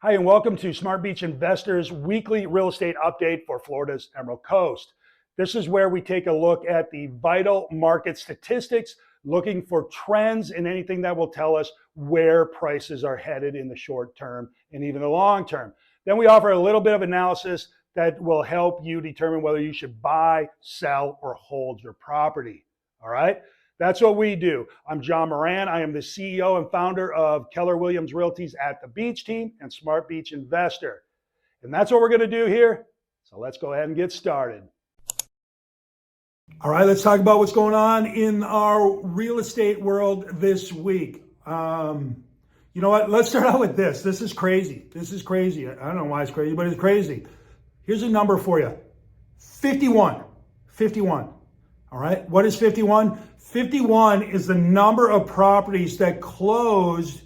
Hi, and welcome to Smart Beach Investors weekly real estate update for Florida's Emerald Coast. This is where we take a look at the vital market statistics, looking for trends and anything that will tell us where prices are headed in the short term and even the long term. Then we offer a little bit of analysis that will help you determine whether you should buy, sell, or hold your property. All right? That's what we do. I'm John Moran. I am the CEO and founder of Keller Williams Realty's At the Beach team and Smart Beach Investor. And that's what we're going to do here. So let's go ahead and get started. All right, let's talk about what's going on in our real estate world this week. You know what? Let's start out with this. This is crazy. I don't know why it's crazy, but it's crazy. Here's a number for you. 51. All right, what is 51? 51 is the number of properties that closed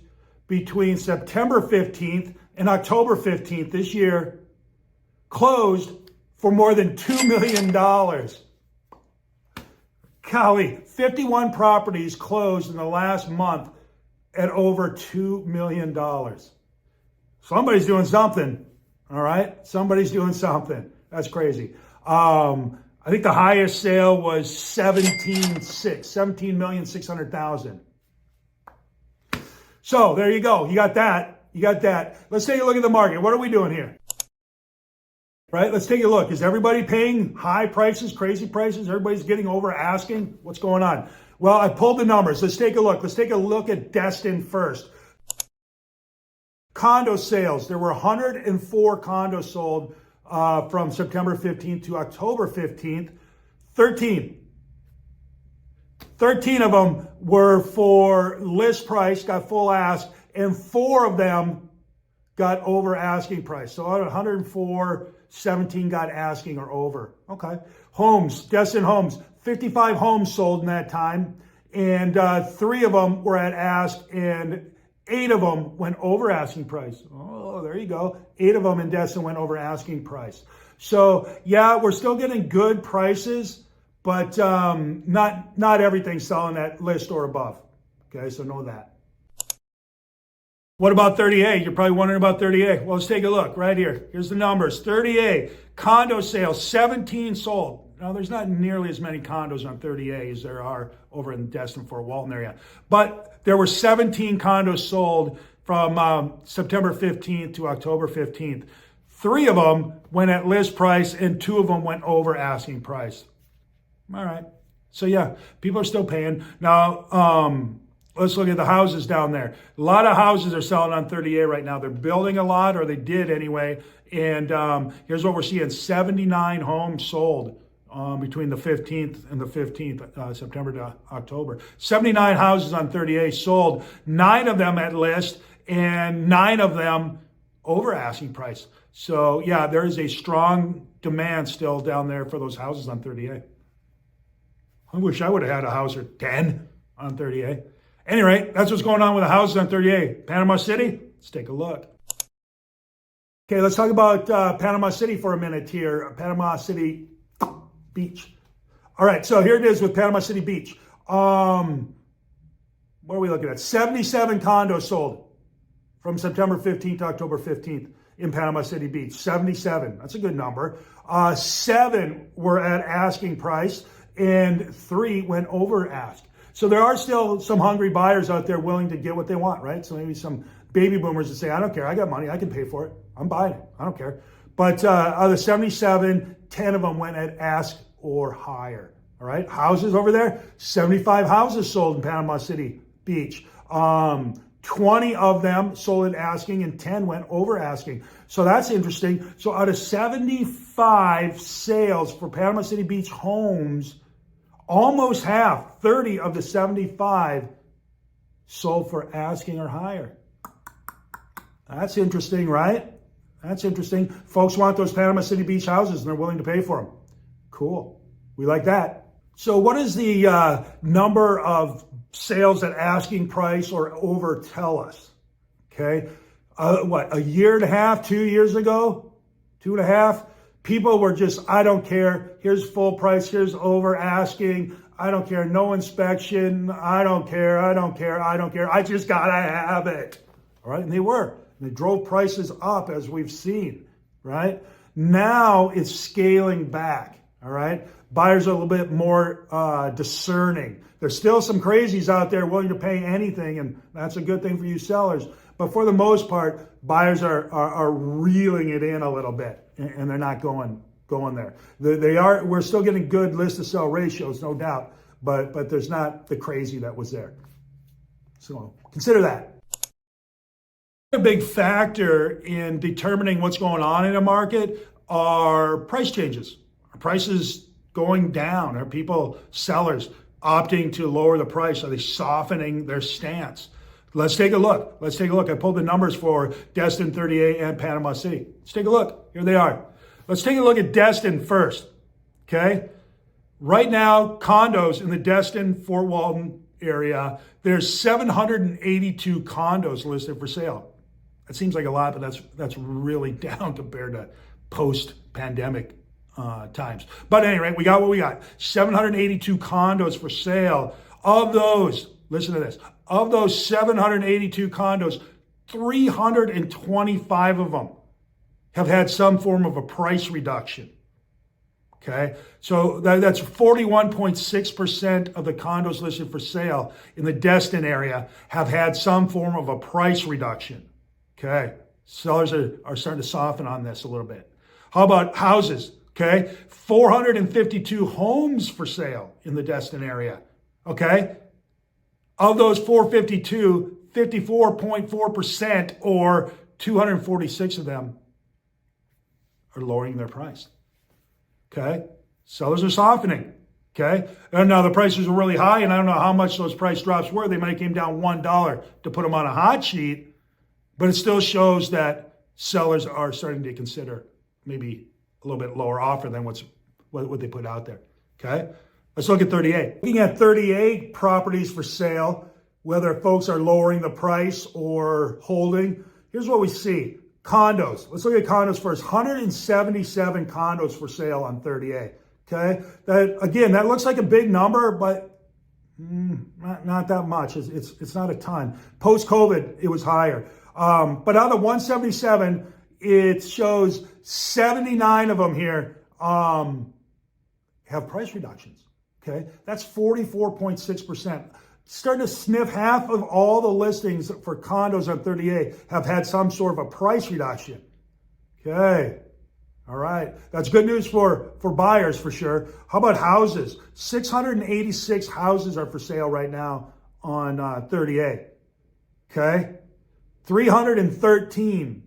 between September 15th and October 15th this year, closed for more than $2 million. Golly, 51 properties closed in the last month at over $2 million. Somebody's doing something, all right? Somebody's doing something. That's crazy. I think the highest sale was 17,600,000. So there you go. You got that. Let's take a look at the market. What are we doing here? Right? Let's take a look. Is everybody paying high prices, crazy prices? Everybody's getting over asking? What's going on? Well, I pulled the numbers. Let's take a look. Let's take a look at Destin first. Condo sales. There were 104 condos sold from September 15th to October 15th, 13 of them were for list price, got full ask, and 4 of them got over asking price. So out of 104, 17 got asking or over. Okay. Homes, Destin Homes, 55 homes sold in that time, and 3 of them were at ask, and 8 of them went over asking price. Oh, there you go. 8 of them in Destin went over asking price. So yeah, we're still getting good prices, but not everything's selling at list or above. Okay, so know that. What about 30A? You're probably wondering about 30A. Well, let's take a look right here. Here's the numbers. 30A, condo sales, 17 sold. Now, there's not nearly as many condos on 30A as there are over in Destin, Fort Walton area. But there were 17 condos sold from September 15th to October 15th. 3 of them went at list price and 2 of them went over asking price. All right. So, yeah, people are still paying. Now, let's look at the houses down there. A lot of houses are selling on 30A right now. They're building a lot, or they did anyway. And here's what we're seeing. 79 homes sold. Between the 15th and the 15th, September to October. 79 houses on 30A sold, 9 of them at list, and 9 of them over asking price. So, yeah, there is a strong demand still down there for those houses on 30A. I wish I would have had a house or 10 on 30A. Anyway, that's what's going on with the houses on 30A. Panama City, let's take a look. Okay, let's talk about Panama City for a minute here. Panama City Beach. All right, so here it is with Panama City Beach. What are we looking at? 77 condos sold from September 15th to October 15th in Panama City Beach. 77. That's a good number. 7 were at asking price and 3 went over ask. So there are still some hungry buyers out there willing to get what they want, right? So maybe some baby boomers that say, I don't care, I got money, I can pay for it. I'm buying it, I don't care. But out of the 77, 10 of them went at ask or higher. All right, houses over there, 75 houses sold in Panama City Beach. 20 of them sold at asking and 10 went over asking. So that's interesting. So out of 75 sales for Panama City Beach homes, almost half, 30 of the 75 sold for asking or higher. That's interesting, right? That's interesting. Folks want those Panama City Beach houses and they're willing to pay for them. Cool. We like that. So what does the number of sales at asking price or over tell us? Okay. A year and a half, 2 years ago, 2.5, people were just, I don't care. Here's full price. Here's over asking. I don't care. No inspection. I don't care. I just got to have it. All right. And they were. And it drove prices up, as we've seen, right? Now it's scaling back, all right? Buyers are a little bit more discerning. There's still some crazies out there willing to pay anything, and that's a good thing for you sellers. But for the most part, buyers are reeling it in a little bit, and they're not going there. We're still getting good list to sell ratios, no doubt, but there's not the crazy that was there. So consider that. A big factor in determining what's going on in a market are price changes. Are prices going down? Are people, sellers, opting to lower the price? Are they softening their stance? Let's take a look. I pulled the numbers for Destin, 38, and Panama City. Let's take a look. Here they are. Let's take a look at Destin first, okay? Right now, condos in the Destin, Fort Walton area, there's 782 condos listed for sale. That seems like a lot, but that's really down compared to post-pandemic times. But at any rate, we got what we got. 782 condos for sale. Of those, listen to this, of those 782 condos, 325 of them have had some form of a price reduction. Okay, so that's 41.6% of the condos listed for sale in the Destin area have had some form of a price reduction. Okay, sellers are starting to soften on this a little bit. How about houses? Okay, 452 homes for sale in the Destin area. Okay, of those 452, 54.4% or 246 of them are lowering their price. Okay, sellers are softening. Okay, and now the prices are really high, and I don't know how much those price drops were. They might have came down $1 to put them on a hot sheet, but it still shows that sellers are starting to consider maybe a little bit lower offer than what they put out there. Okay, let's look at 38. Looking at 38 properties for sale, whether folks are lowering the price or holding. Here's what we see. Condos. Let's look at condos first. 177 condos for sale on 38. Okay, that looks like a big number, but not that much. It's not a ton. Post-COVID, it was higher. But out of 177, it shows 79 of them here have price reductions. Okay, that's 44.6%. Starting to sniff half of all the listings for condos on 38 have had some sort of a price reduction. Okay, all right. That's good news for buyers for sure. How about houses? 686 houses are for sale right now on 38. Okay, 313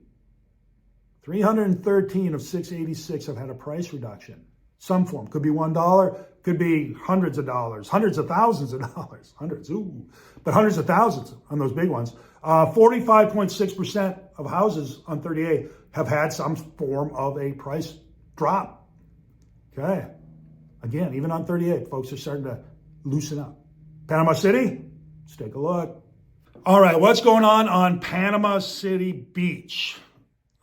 of 686 have had a price reduction. Some form. Could be $1, could be hundreds of dollars, hundreds of thousands of dollars, but hundreds of thousands on those big ones. 45.6% of houses on 38 have had some form of a price drop. Okay. Again, even on 38, folks are starting to loosen up. Panama City, let's take a look. All right, what's going on Panama City Beach?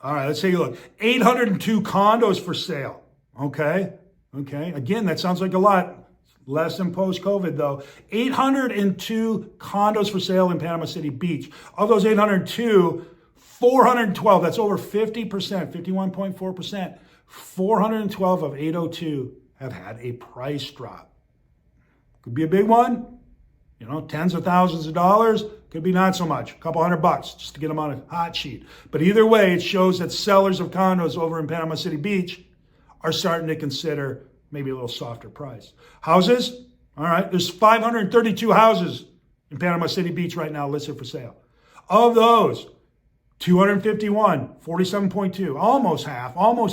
All right, let's take a look. 802 condos for sale. Okay. Again, that sounds like a lot. Less than post-COVID, though. 802 condos for sale in Panama City Beach. Of those 802, 412, that's over 50%, 51.4%. 412 of 802 have had a price drop. Could be a big one, tens of thousands of dollars. Could be not so much, a couple $100 just to get them on a hot sheet. But either way, it shows that sellers of condos over in Panama City Beach are starting to consider maybe a little softer price. Houses, all right, there's 532 houses in Panama City Beach right now listed for sale. Of those, 251, 47.2, almost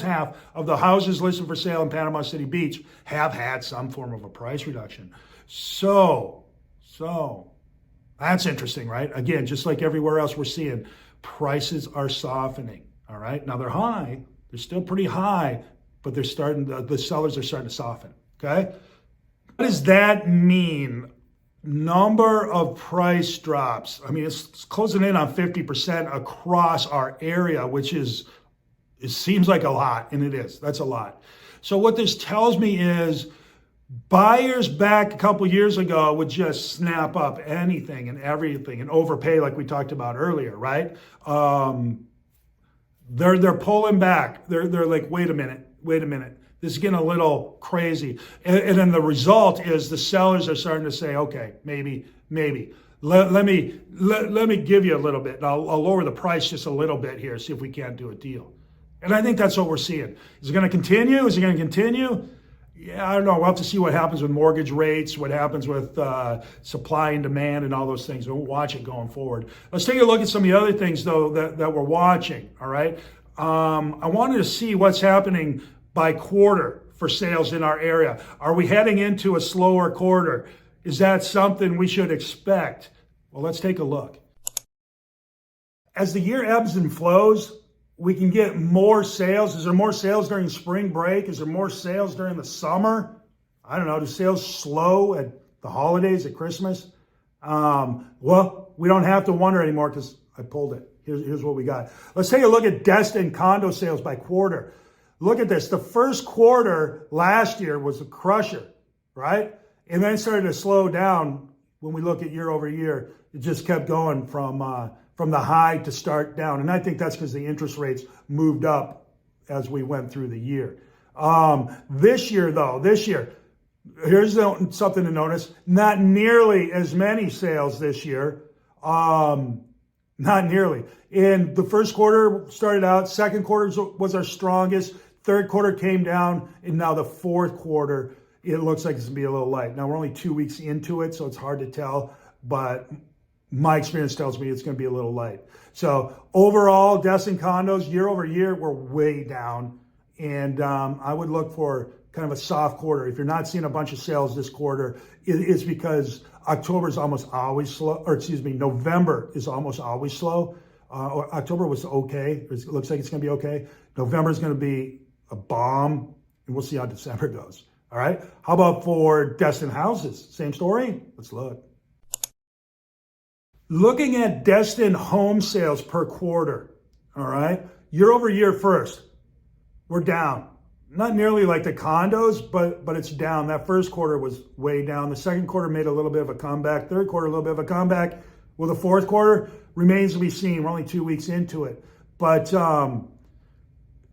half of the houses listed for sale in Panama City Beach have had some form of a price reduction. So that's interesting, right? Again, just like everywhere else we're seeing, prices are softening, all right? Now they're high, they're still pretty high, but the sellers are starting to soften, okay? What does that mean? Number of price drops. I mean, it's closing in on 50% across our area, which it seems like a lot, and it is. That's a lot. So what this tells me is Buyers back a couple years ago would just snap up anything and everything and overpay like we talked about earlier, right? They're pulling back. They're like, wait a minute. This is getting a little crazy. And then the result is the sellers are starting to say, okay, maybe. Let me give you a little bit. I'll lower the price just a little bit here, see if we can't do a deal. And I think that's what we're seeing. Is it going to continue? Yeah, I don't know. We'll have to see what happens with mortgage rates, what happens with supply and demand and all those things. We'll watch it going forward. Let's take a look at some of the other things, though, that we're watching, all right? I wanted to see what's happening by quarter for sales in our area. Are we heading into a slower quarter? Is that something we should expect? Well, let's take a look. As the year ebbs and flows, we can get more sales. Is there more sales during spring break? Is there more sales during the summer? I don't know. Do sales slow at the holidays, at Christmas? Well, we don't have to wonder anymore because I pulled it. Here's what we got. Let's take a look at Destin condo sales by quarter. Look at this. The first quarter last year was a crusher, right? And then it started to slow down when we look at year over year. It just kept going from the high to start down. And I think that's because the interest rates moved up as we went through the year. This year, here's something to notice. Not nearly as many sales this year. Not nearly. In the first quarter started out, second quarter was our strongest, third quarter came down, and now the fourth quarter, it looks like it's going to be a little light. Now, we're only 2 weeks into it, so it's hard to tell, but my experience tells me it's going to be a little light. So overall, Destin condos, year over year, we're way down, and I would look for kind of a soft quarter. If you're not seeing a bunch of sales this quarter, it's because October is almost always slow, November is almost always slow. October was okay. It looks like it's going to be okay. November is going to be a bomb, and we'll see how December goes. All right. How about for Destin houses? Same story? Let's look. Looking at Destin home sales per quarter. All right. Year over year first. We're down. Not nearly like the condos, but it's down. That first quarter was way down. The second quarter made a little bit of a comeback. Third quarter, a little bit of a comeback. Well, the fourth quarter remains to be seen. We're only 2 weeks into it. But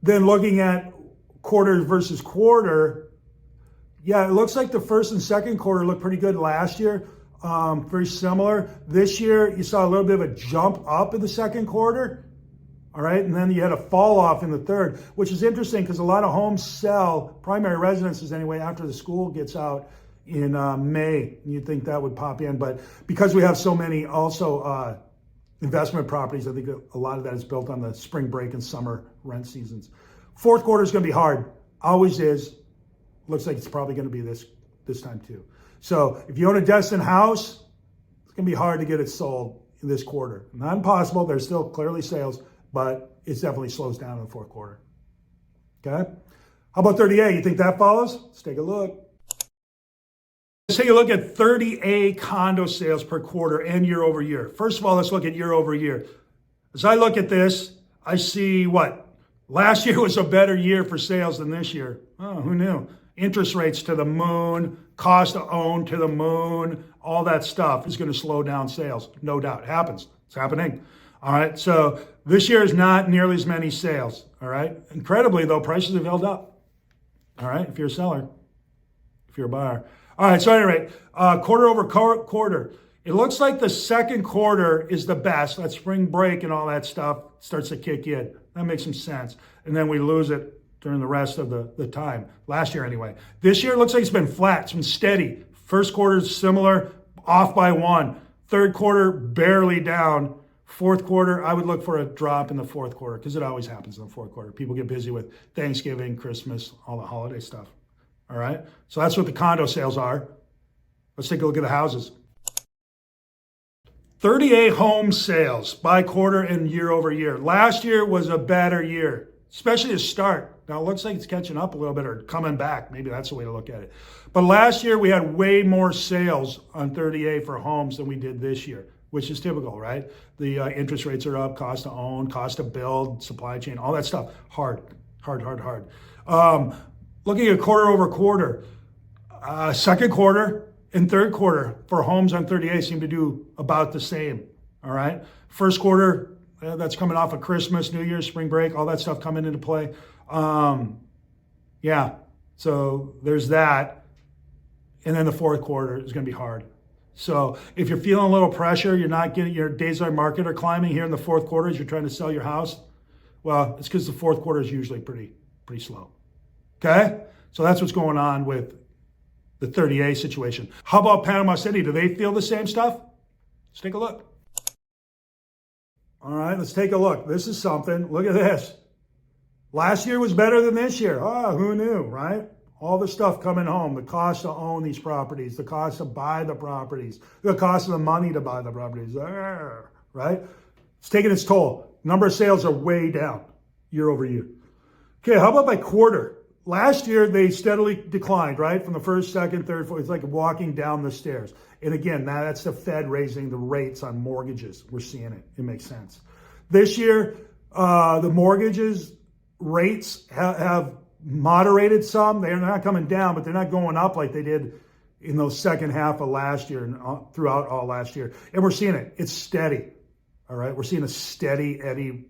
then looking at quarter versus quarter, yeah, it looks like the first and second quarter looked pretty good last year. Very similar. This year, you saw a little bit of a jump up in the second quarter. All right, and then you had a fall off in the third, which is interesting because a lot of homes sell, primary residences anyway, after the school gets out in May. And you'd think that would pop in, but because we have so many also investment properties, I think a lot of that is built on the spring break and summer rent seasons. Fourth quarter is going to be hard. Always is. Looks like it's probably going to be this time too. So if you own a Destin house, it's going to be hard to get it sold in this quarter. Not impossible. There's still clearly sales, but it definitely slows down in the fourth quarter. Okay? How about 30A? You think that follows? Let's take a look. Let's take a look at 30A condo sales per quarter and year over year. First of all, let's look at year over year. As I look at this, I see what? Last year was a better year for sales than this year. Oh, who knew? Interest rates to the moon, cost to own to the moon, all that stuff is going to slow down sales. No doubt. It happens. It's happening. All right. So this year is not nearly as many sales. All right. Incredibly, though, prices have held up. All right. If you're a seller, if you're a buyer. All right. So anyway, quarter over quarter. It looks like the second quarter is the best. That spring break and all that stuff starts to kick in. That makes some sense. And then we lose it during the rest of the time. Last year anyway. This year it looks like it's been flat. It's been steady. First quarter is similar, off by 1. Third quarter, barely down. Fourth quarter, I would look for a drop in the fourth quarter because it always happens in the fourth quarter. People get busy with Thanksgiving, Christmas, all the holiday stuff. All right? So that's what the condo sales are. Let's take a look at the houses. 30A home sales by quarter and year over year. Last year was a better year, especially to start. Now, it looks like it's catching up a little bit or coming back. Maybe that's the way to look at it. But last year, we had way more sales on 30A for homes than we did this year, which is typical, right? The interest rates are up, cost to own, cost to build, supply chain, all that stuff. Hard. Looking at quarter over quarter, Second quarter and third quarter for homes on 38 seem to do about the same. All right. First quarter, that's coming off of Christmas, New Year's, spring break, all that stuff coming into play. Yeah. So there's that. And then the fourth quarter is going to be hard. So if you're feeling a little pressure, you're not getting your days on market are climbing here in the fourth quarter as you're trying to sell your house. Well, it's because the fourth quarter is usually pretty slow. Okay. So that's what's going on with the 30A situation. How about Panama City? Do they feel the same stuff? Let's take a look. All right, let's take a look. This is something. Look at this. Last year was better than this year. Oh, who knew, right? All the stuff coming home, the cost to own these properties, the cost to buy the properties, the cost of the money to buy the properties, right? It's taking its toll. Number of sales are way down year over year. Okay, how about by quarter? Last year, they steadily declined, right? From the first, second, third, fourth. It's like walking down the stairs. And again, that's the Fed raising the rates on mortgages. We're seeing it. It makes sense. This year, the mortgages rates have moderated some. They're not coming down, but they're not going up like they did in those second half of last year and throughout all last year. And we're seeing it. It's steady. All right. We're seeing a steady eddy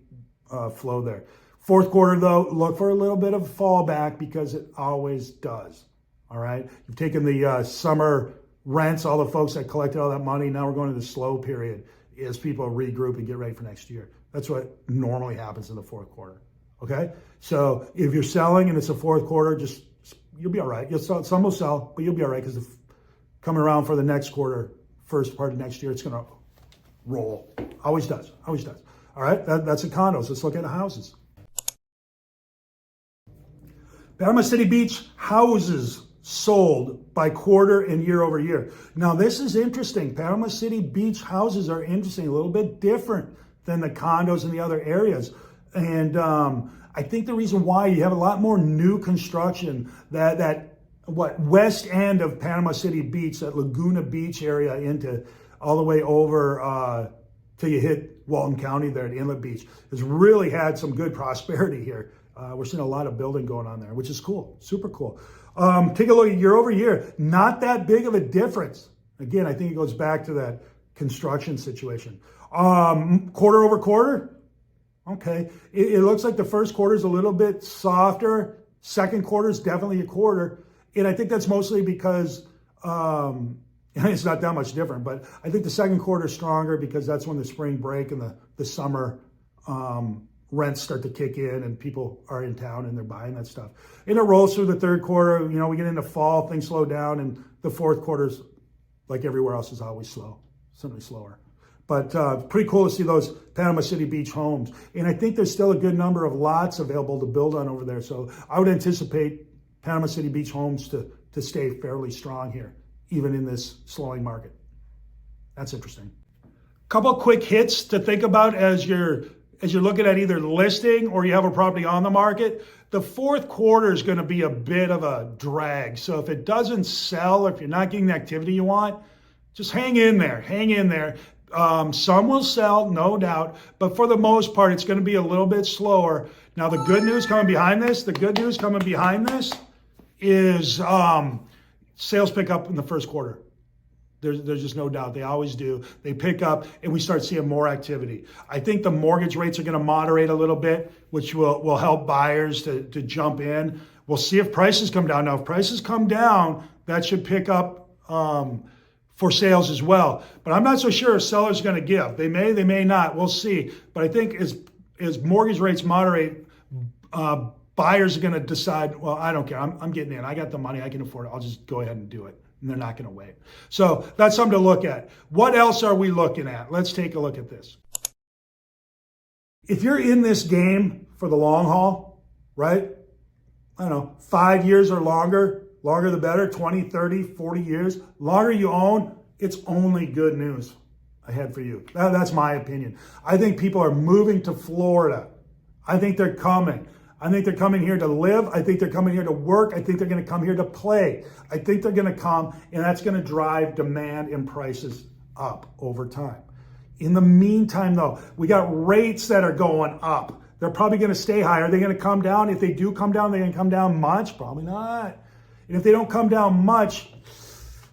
flow there. Fourth quarter, though, look for a little bit of fallback because it always does. All right. You've taken the summer rents, all the folks that collected all that money. Now we're going to the slow period as people regroup and get ready for next year. That's what normally happens in the fourth quarter. Okay. So if you're selling and it's the fourth quarter, you'll be all right. Some will sell, but you'll be all right because coming around for the next quarter, first part of next year, it's going to roll. Always does. Always does. All right. That's the condos. Let's look at the houses. Panama City Beach houses sold by quarter and year over year. Now, this is interesting. Panama City Beach houses are interesting, a little bit different than the condos in the other areas. And I think the reason why you have a lot more new construction that west end of Panama City Beach, that Laguna Beach area into all the way over till you hit Walton County there at Inlet Beach, has really had some good prosperity here. We're seeing a lot of building going on there, which is cool, super cool. Take a look at year over year. Not that big of a difference. Again, I think it goes back to that construction situation. Quarter over quarter, okay. It looks like the first quarter is a little bit softer. Second quarter is definitely a quarter. And I think that's mostly because it's not that much different, but I think the second quarter is stronger because that's when the spring break and the summer rents start to kick in and people are in town and they're buying that stuff. And it rolls through the third quarter. You know, we get into fall, things slow down, and the fourth quarter's, like everywhere else, is always slow, simply slower. But pretty cool to see those Panama City Beach homes. And I think there's still a good number of lots available to build on over there. So I would anticipate Panama City Beach homes to stay fairly strong here, even in this slowing market. That's interesting. Couple quick hits to think about as you're looking at either listing or you have a property on the market. The fourth quarter is going to be a bit of a drag. So if it doesn't sell, or if you're not getting the activity you want, just hang in there. Hang in there. Some will sell, no doubt, but for the most part, it's going to be a little bit slower. Now, the good news coming behind this is sales pick up in the first quarter. There's just no doubt. They always do. They pick up and we start seeing more activity. I think the mortgage rates are going to moderate a little bit, which will help buyers to jump in. We'll see if prices come down. Now, if prices come down, that should pick up for sales as well. But I'm not so sure a seller's going to give. They may not. We'll see. But I think as mortgage rates moderate, buyers are going to decide, well, I don't care. I'm getting in. I got the money. I can afford it. I'll just go ahead and do it. And they're not going to wait. So that's something to look at. What else are we looking at? Let's take a look at this. If you're in this game for the long haul, right? I don't know, 5 years or longer the better, 20, 30, 40 years. Longer you own, it's only good news ahead for you. That's my opinion. I think people are moving to Florida. I think they're coming. I think they're coming here to live. I think they're coming here to work. I think they're going to come here to play. I think they're going to come, and that's going to drive demand and prices up over time. In the meantime, though, we got rates that are going up. They're probably going to stay high. Are they going to come down? If they do come down, they're going to come down much? Probably not. And if they don't come down much,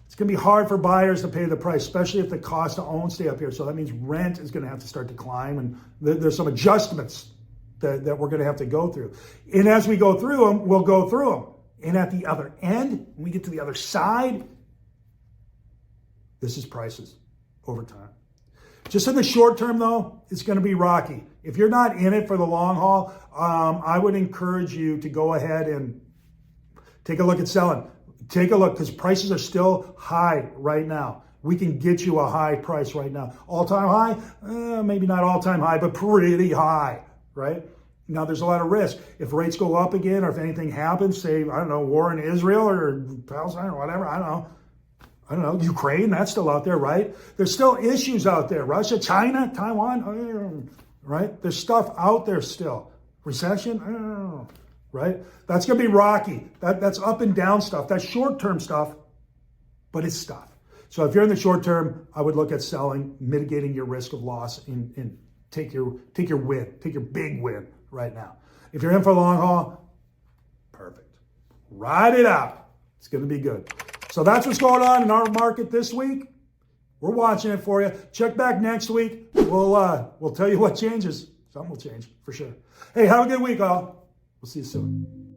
it's going to be hard for buyers to pay the price, especially if the cost to own stay up here. So that means rent is going to have to start to climb, and there's some adjustments that we're going to have to go through. And as we go through them, we'll go through them. And at the other end, when we get to the other side, this is prices over time. Just in the short term, though, it's going to be rocky. If you're not in it for the long haul, I would encourage you to go ahead and take a look at selling. Take a look, because prices are still high right now. We can get you a high price right now. All-time high? Maybe not all-time high, but pretty high, right? Now, there's a lot of risk. If rates go up again, or if anything happens, say, I don't know, war in Israel or Palestine or whatever, I don't know, Ukraine, that's still out there, right? There's still issues out there. Russia, China, Taiwan, right? There's stuff out there still. Recession, right? That's going to be rocky. That's up and down stuff. That's short-term stuff, but it's stuff. So if you're in the short term, I would look at selling, mitigating your risk of loss, and take your win, take your big win right now. If you're in for the long haul, perfect. Ride it out. It's going to be good. So that's what's going on in our market this week. We're watching it for you. Check back next week. We'll tell you what changes. Something will change for sure. Hey, have a good week, all. We'll see you soon.